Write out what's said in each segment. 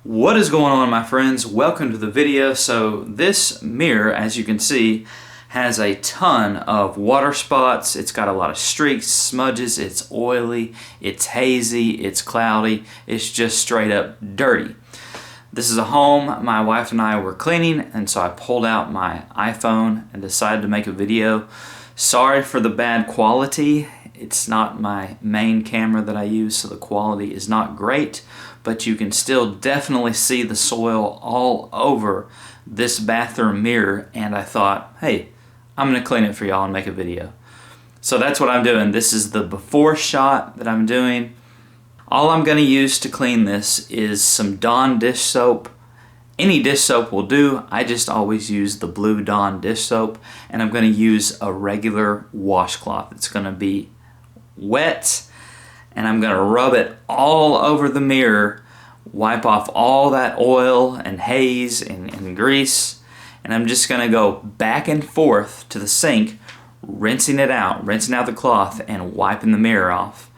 What is going on, my friends? Welcome to the video. So this mirror, as you can see, has a ton of water spots. It's got a lot of streaks, smudges, it's oily, it's hazy, it's cloudy, it's just straight up dirty. This is a home my wife and I were cleaning, and so I pulled out my iPhone and decided to make a video. Sorry for the bad quality. It's not my main camera that I use, so the quality is not great, but you can still definitely see the soil all over this bathroom mirror, and I thought, hey, I'm gonna clean it for y'all and make a video. So that's what I'm doing. This is the before shot that I'm doing. All I'm gonna use to clean this is some Dawn dish soap. Any dish soap will do. I just always use the blue Dawn dish soap, and I'm gonna use a regular washcloth. It's gonna be wet, and I'm gonna rub it all over the mirror, wipe off all that oil and haze and grease, and I'm just gonna go back and forth to the sink, rinsing out the cloth and wiping the mirror off.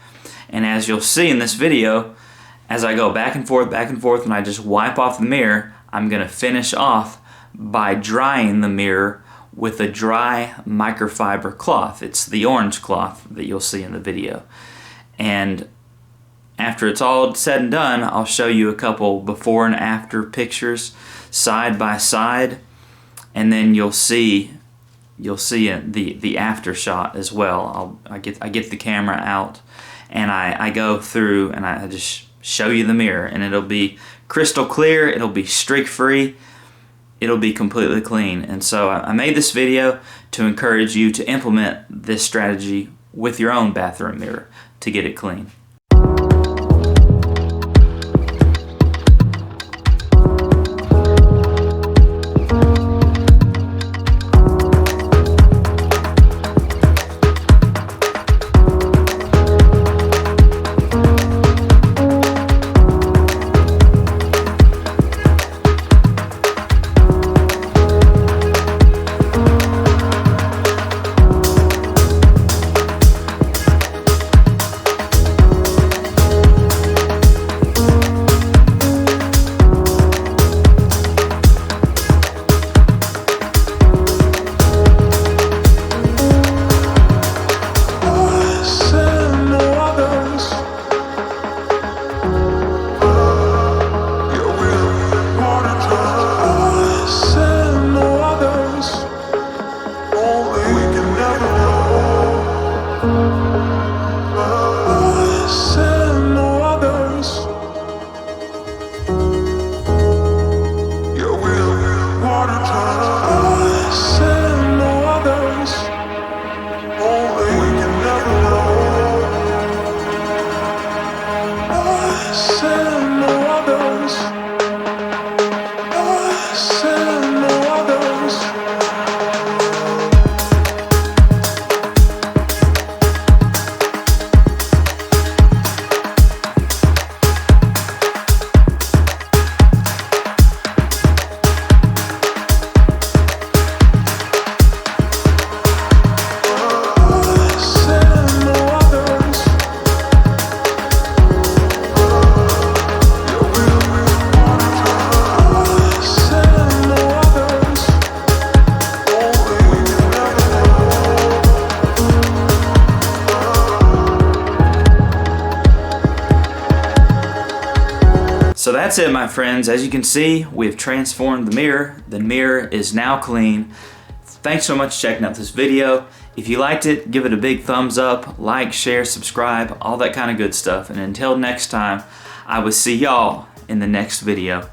And as you'll see in this video, as I go back and forth and I just wipe off the mirror, I'm gonna finish off by drying the mirror with a dry microfiber cloth. It's the orange cloth that you'll see in the video. And after it's all said and done, I'll show you a couple before and after pictures side by side, and then you'll see the after shot as well. I get the camera out and I go through and I just show you the mirror, and it'll be crystal clear, it'll be streak free, it'll be completely clean. And so I made this video to encourage you to implement this strategy with your own bathroom mirror to get it clean. So that's it, my friends. As you can see, we've transformed the mirror. The mirror is now clean. Thanks so much for checking out this video. If you liked it, give it a big thumbs up, like, share, subscribe, all that kind of good stuff. And until next time, I will see y'all in the next video.